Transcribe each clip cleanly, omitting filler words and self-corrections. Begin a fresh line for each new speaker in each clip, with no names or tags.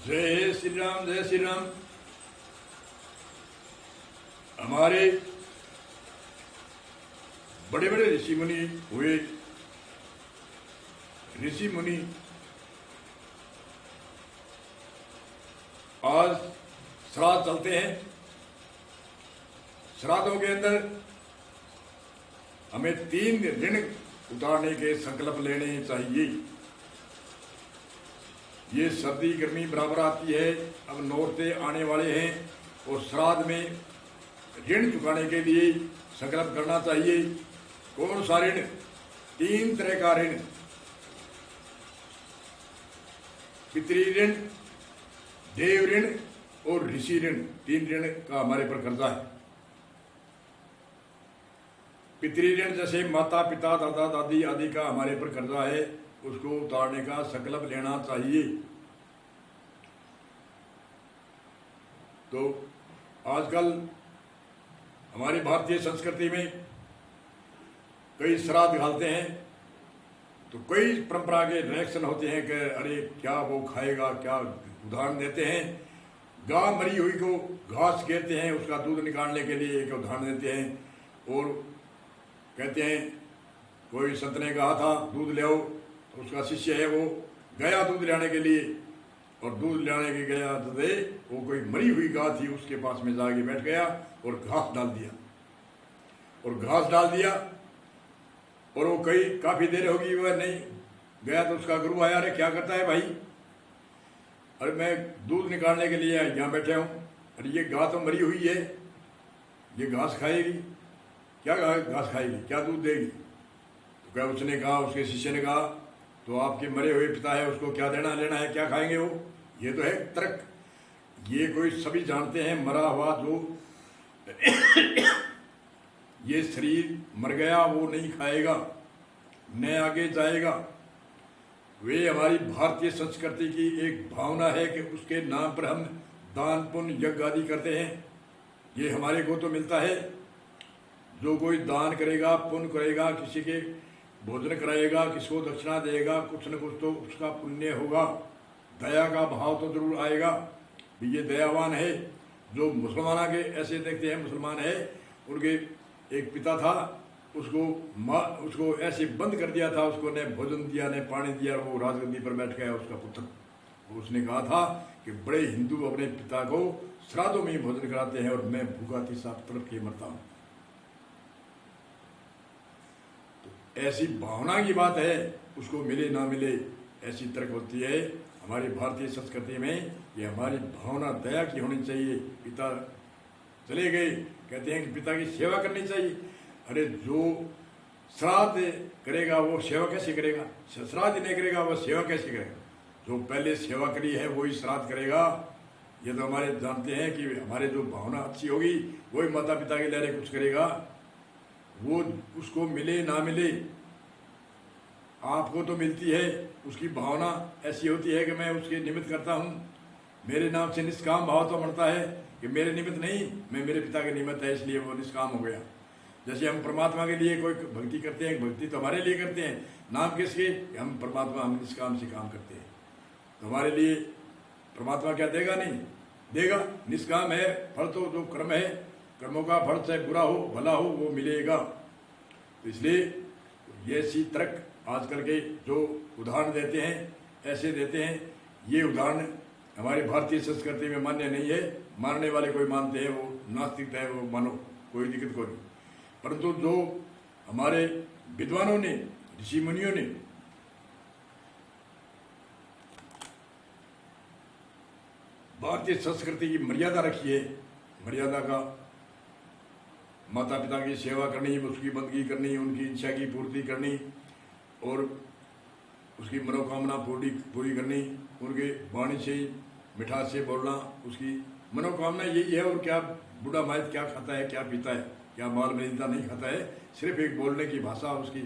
जय श्री राम, जय श्री राम। हमारे बड़े बड़े ऋषि मुनि हुए। ऋषि मुनि आज श्राद्ध चलते हैं। श्राद्धों के अंदर हमें 3 ऋण उतारने के संकल्प लेने चाहिए। ये सर्दी गर्मी बराबर आती है, अब नौरते आने वाले हैं और श्राद्ध में ऋण चुकाने के लिए संकल्प करना चाहिए। कौन सा ऋण? 3 तरह का ऋण। पितृ ऋण, देव ऋण और ऋषि ऋण। 3 ऋण का हमारे पर कर्जा है। पितृ ऋण जैसे माता पिता दादा दादी आदि का हमारे पर कर्जा है, उसको उतारने का संकल्प लेना चाहिए। तो आजकल हमारी भारतीय संस्कृति में कई श्राद्ध घालते हैं तो कई परंपरा के रिएक्शन होते हैं कि अरे क्या वो खाएगा, क्या उदाहरण देते हैं। गाय मरी हुई को घास घेरते हैं, उसका दूध निकालने के लिए एक उदाहरण देते हैं और कहते हैं कोई संत ने कहा था दूध ले आओ, तो उसका शिष्य है वो गया दूध लाने के लिए और दूध लाने के गया तो दे वो कोई मरी हुई गाय थी, उसके पास में जाके बैठ गया और घास डाल दिया और वो काफी देर होगी वह नहीं गया। तो उसका गुरु आया, अरे क्या करता है भाई? अरे मैं दूध निकालने के लिए यहाँ बैठे हूँ। अरे ये गाय तो मरी हुई है, ये घास खाएगी? क्या घास खाएगी, क्या दूध देगी? तो क्या उसने कहा, उसके शिष्य ने कहा तो आपके मरे हुए पिता है, उसको क्या देना लेना है, क्या खाएंगे वो? ये तो है तर्क। ये कोई सभी जानते हैं मरा हुआ जो ये शरीर मर गया वो नहीं खाएगा, न आगे जाएगा। वे हमारी भारतीय संस्कृति की एक भावना है कि उसके नाम पर हम दान पुण्य यज्ञ आदि करते हैं। ये हमारे को तो मिलता है। जो कोई दान करेगा, पुण्य करेगा, किसी के भोजन कराएगा, किसी को दक्षिणा देगा, कुछ न कुछ तो उसका पुण्य होगा। दया का भाव तो जरूर आएगा भी ये दयावान है। जो मुसलमाना के ऐसे देखते हैं, मुसलमान है, उनके एक पिता था, उसको ऐसे बंद कर दिया था, उसको न भोजन दिया न पानी दिया, वो राजगद्दी पर बैठ गया उसका पुत्र। उसने कहा था कि बड़े हिंदू अपने पिता को श्राद्धों में ही भोजन कराते हैं और मैं भूखा तीसरा तड़प के मरता हूँ। ऐसी भावना की बात है, उसको मिले ना मिले ऐसी तर्क होती है। हमारी भारतीय संस्कृति में ये हमारी भावना दया की होनी चाहिए। पिता चले गए, कहते हैं कि पिता की सेवा करनी चाहिए। अरे जो श्राद्ध करेगा वो सेवा कैसे करेगा? श्राद्ध नहीं करेगा वो सेवा कैसे करेगा? जो पहले सेवा करी है वही श्राद्ध करेगा। ये तो हमारे जानते हैं कि हमारे जो भावना अच्छी होगी वही माता पिता के लिए कुछ करेगा। वो उसको मिले ना मिले, आपको तो मिलती है, उसकी भावना ऐसी होती है कि मैं उसके निमित्त करता हूँ। मेरे नाम से निष्काम भाव तो बढ़ता है कि मेरे निमित्त नहीं, मैं मेरे पिता के निमित्त है, इसलिए वो निष्काम हो गया। जैसे हम परमात्मा के लिए कोई भक्ति करते हैं, भक्ति तो हमारे लिए करते हैं, नाम किसके? हम परमात्मा, हम निष्काम से काम करते हैं। तो हमारे लिए परमात्मा क्या देगा? नहीं देगा। निष्काम है, फल तो जो कर्म है, कर्मों का फल चाहे बुरा हो भला हो वो मिलेगा। तो इसलिए ये ऐसी तर्क आजकल के जो उदाहरण देते हैं ऐसे देते हैं, ये उदाहरण हमारी भारतीय संस्कृति में मान्य नहीं है। मानने वाले कोई मानते हैं, वो नास्तिक है, वो मानो, कोई दिक्कत को नहीं। परंतु जो हमारे विद्वानों ने, ऋषि मुनियों ने भारतीय संस्कृति की मर्यादा रखी है, मर्यादा का माता पिता की सेवा करनी, उसकी बंदगी करनी, उनकी इच्छा की पूर्ति करनी और उसकी मनोकामना पूरी करनी, उनके वाणी से मिठास से बोलना, उसकी मनोकामना यही है। और क्या बूढ़ा मायत क्या खाता है, क्या पीता है, क्या माल मरीदा नहीं खाता है, सिर्फ एक बोलने की भाषा, उसकी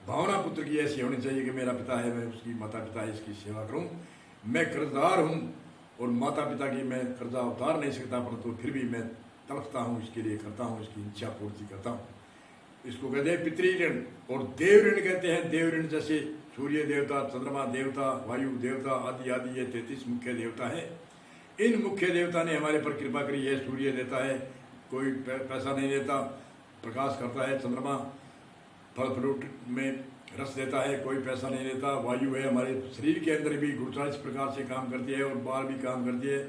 भावना पुत्र की ऐसी होनी चाहिए कि मेरा पिता है, मैं उसकी माता पिता है, इसकी सेवा करूं। मैं कर्जदार हूं और माता पिता की मैं कर्जा उतार नहीं सकता, परंतु फिर भी मैं तड़पता हूँ, इसके लिए करता हूँ, इसकी इच्छा पूर्ति करता हूँ। इसको कहते हैं पितृ ऋण। और देव ऋण कहते हैं, देव ऋण जैसे सूर्य देवता, चंद्रमा देवता, वायु देवता आदि आदि, ये 33 मुख्य देवता है। इन मुख्य देवता ने हमारे पर कृपा करी है। सूर्य देता है, कोई पैसा नहीं देता, प्रकाश करता है। चंद्रमा फल फ्रूट में रस देता है, कोई पैसा नहीं देता। वायु है, हमारे शरीर के अंदर भी गुरुत्वाकर्षण इस प्रकार से काम करती है और बाहर भी काम करती है।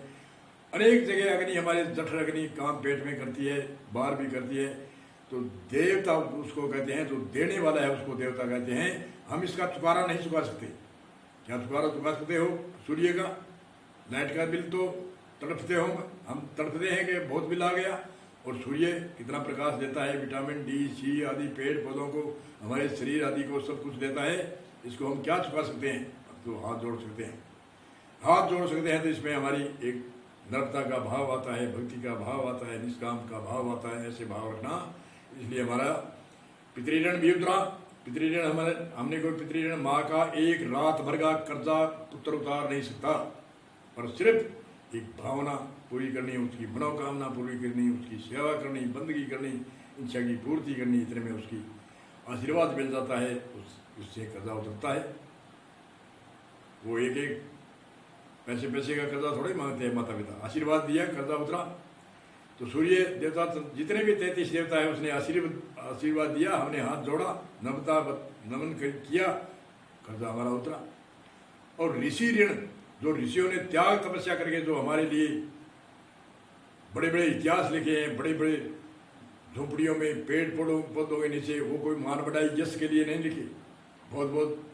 अनेक जगह अग्नि, हमारे जठर अग्नि काम पेट में करती है, बाहर भी करती है। तो देवता उसको कहते हैं, जो देने वाला है उसको देवता कहते हैं। हम इसका चुकारा नहीं चुका सकते। क्या चुकारा चुका सकते हो? सूर्य का लाइट का बिल तो तड़पते हो, हम तड़पते हैं कि बहुत बिल आ गया। और सूर्य कितना प्रकाश देता है, विटामिन डी, सी आदि, पेड़ पौधों को, हमारे शरीर आदि को सब कुछ देता है। इसको हम क्या चुका सकते हैं? तो हाथ जोड़ सकते हैं। हाथ जोड़ सकते हैं तो इसमें हमारी एक नम्रता का भाव आता है, भक्ति का भाव आता है, निष्काम का भाव आता है। ऐसे भाव रखना। इसलिए हमारा पितृऋण भी उतरा। पितृऋण हमने कोई पितृऋण, माँ का एक रात भर का कर्जा पुत्र उतार नहीं सकता, पर सिर्फ एक भावना पूरी करनी, उसकी मनोकामना पूरी करनी, उसकी सेवा करनी, बंदगी करनी, इच्छा की पूर्ति करनी, इतने में उसकी आशीर्वाद मिल जाता है, उससे कर्जा उतरता है। वो एक एक पैसे पैसे का कर्जा थोड़े मांगते हैं माता पिता। आशीर्वाद दिया, कर्जा उतरा। तो सूर्य देवता जितने भी 33 देवता है उसने आशीर्वाद दिया, हमने हाथ जोड़ा, नमन किया, कर्जा हमारा उतरा। और ऋषि ऋण, जो ऋषियों ने त्याग तपस्या करके जो हमारे लिए बड़े बड़े इतिहास लिखे हैं, बड़े बड़े झोंपड़ियों में पेड़ पौधों के नीचे, वो कोई मान बढ़ाई यश के लिए नहीं लिखे। बहुत बहुत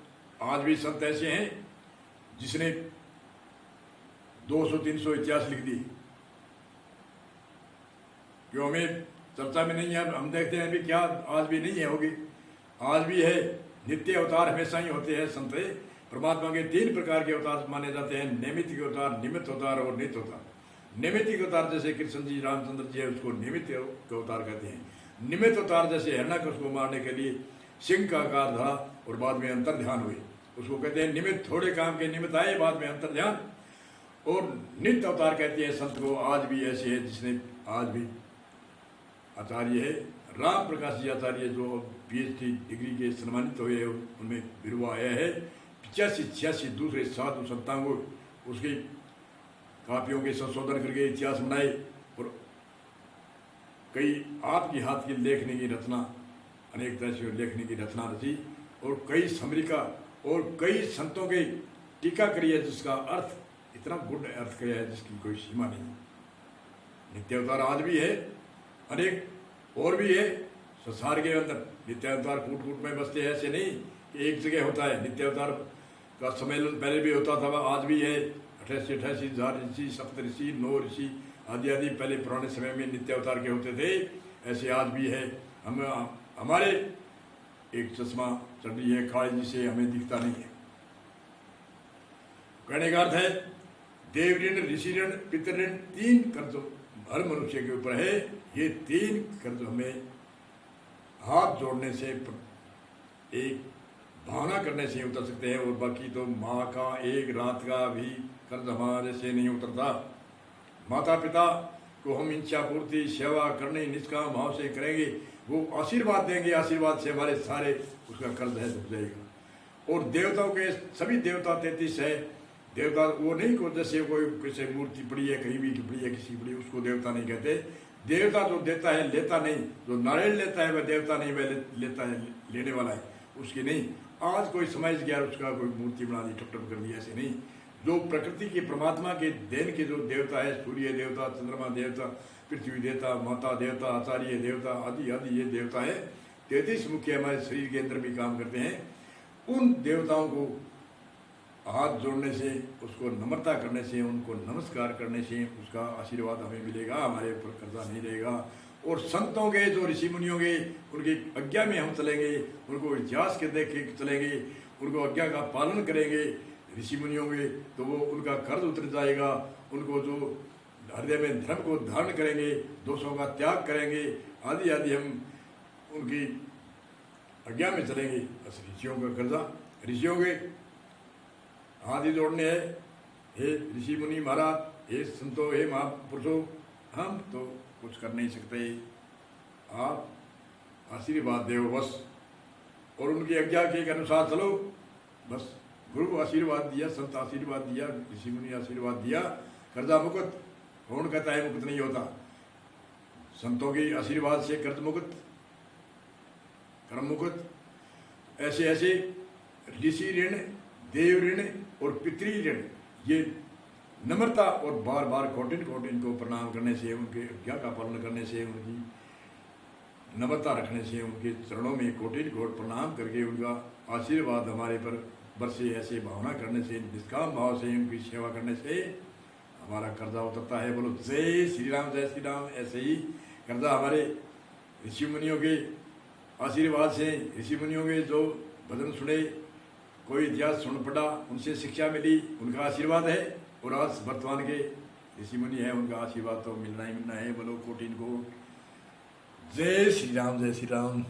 आज भी संत ऐसे हैं जिसने 200-300 इतिहास लिख दिए, जो हमें चर्चा में नहीं है। हम देखते हैं अभी क्या आज भी नहीं है, होगी आज भी है। नित्य अवतार हमेशा ही होते हैं। संत परमात्मा के 3 प्रकार के अवतार माने जाते हैं, नैमित्तिक अवतार, निमित्त अवतार और नित्य अवतार। नैमित्तिक अवतार जैसे कृष्ण जी, रामचंद्र जी है, उसको निमित्त अवतार कहते हैं। निमित्त अवतार जैसे हिरण्यकश्यप को मारने के लिए सिंह का आकार धरा और बाद में अंतर ध्यान हुए, उसको कहते हैं निमित्त। थोड़े काम के निमित्त आए, बाद में अंतर ध्यान। और नित्य अवतार कहते हैं संत को। आज भी ऐसे है, जिसने आज भी आचार्य है राम प्रकाश जी आचार्य, जो PhD डिग्री के सम्मानित हुए, उनमें बिरुवा आया है। 85-86 दूसरे साधु संताओं को उसकी कापियों के संशोधन करके इतिहास बनाए। और कई आपकी हाथ की लेखने की रचना, अनेक तरह से लेखने की रचना रची, और कई समरिका और कई संतों के टीका करी है, जिसका अर्थ इतना गुड अर्थ किया है जिसकी कोई सीमा नहीं। नित्य अवतार आज भी है, अनेक और भी है संसार के अंदर। नित्य अवतार कूट कूट में बसते हैं, ऐसे नहीं कि एक जगह होता है। नित्य अवतार का सम्मेलन पहले भी होता था, आज भी है। 88 हजार ऋषि, सप्तऋषि, 9 ऋषि आदि आदि पहले पुराने समय में नित्य अवतार के होते थे, ऐसे आज भी है। हमारे एक चश्मा चढ़ी है काली जी से, हमें दिखता नहीं है। कहने का अर्थ है देव ऋण, ऋषि ऋण, पितृ ऋण, 3 कर्ज हर मनुष्य के ऊपर है। ये 3 कर्ज हमें हाथ जोड़ने से, एक भावना करने से उतर सकते हैं, और बाकी तो माँ का एक रात का भी कर्ज हमारे से नहीं उतरता। माता पिता को हम इच्छा पूर्ति, सेवा करने निष्काम भाव से करेंगे, वो आशीर्वाद देंगे, आशीर्वाद से हमारे सारे उसका कर्ज है झुक जाएगा। और देवताओं के सभी देवता 33 है। देवता वो नहीं को जैसे कोई किसी मूर्ति पड़ी है, कहीं भी पड़ी है, किसी पड़ी, उसको देवता नहीं कहते। देवता जो देता है लेता नहीं, जो नारियल लेता है वह देवता नहीं, वह लेता है लेने वाला है, उसकी नहीं। आज कोई समझ गया उसका कोई मूर्ति बना दी, ठप ठप कर दी, ऐसे नहीं। जो प्रकृति के परमात्मा के देन के जो देवता है, सूर्य देवता, चंद्रमा देवता, पृथ्वी देवता, माता देवता, आचार्य देवता आदि आदि, ये देवता है 33 मुख्य हमारे शरीर के अंदर भी काम करते हैं। उन देवताओं को हाथ जोड़ने से, उसको नम्रता करने से, उनको नमस्कार करने से उसका आशीर्वाद हमें मिलेगा, हमारे ऊपर कर्जा नहीं रहेगा। और संतों के जो ऋषि मुनियों के, उनकी आज्ञा में हम चलेंगे, उनको इतिहास के देख के चलेंगे, उनको आज्ञा का पालन करेंगे ऋषि मुनियों के, तो वो उनका कर्ज उतर जाएगा। उनको जो हृदय में धर्म को धारण करेंगे, दोषों का त्याग करेंगे, आदि आदि, हम उनकी आज्ञा में चलेंगे। बस ऋषियों का कर्जा, ऋषियों के हाथ ही जोड़ने हैं। हे ऋषि मुनि महाराज, हे संतो, हे महापुरुषों, हम तो कुछ कर नहीं सकते, आप आशीर्वाद दे बस, और उनकी आज्ञा के अनुसार चलो बस। गुरु आशीर्वाद दिया, संत आशीर्वाद दिया, ऋषि मुनि आशीर्वाद दिया, कर्जा मुक्त। कौन कहता है मुक्त नहीं होता? संतों के आशीर्वाद से कर्ज मुक्त, कर्म मुक्त। ऐसे ऐसे ऋषि ऋण, देव ऋण और पितृ ऋण, ये नम्रता और बार बार कोटिन कोटिन को प्रणाम करने से, उनके आज्ञा का पालन करने से, उनकी नम्रता रखने से, उनके चरणों में कोटिन कोट प्रणाम करके उनका आशीर्वाद हमारे पर बरसे, ऐसे भावना करने से, निष्काम भाव से उनकी सेवा करने से हमारा कर्जा उतरता है। बोलो जय श्री राम, जय श्री राम। ऐसे ही कर्जा हमारे ऋषि मुनियों के आशीर्वाद से, ऋषि मुनियों के जो भजन सुने, कोई इतिहास सुन पड़ा, उनसे शिक्षा मिली, उनका आशीर्वाद है। और आज वर्तमान के ऋषि मुनि है, उनका आशीर्वाद तो मिलना ही मिलना है। बोलो कोटिन को जय श्री राम, जय श्री राम।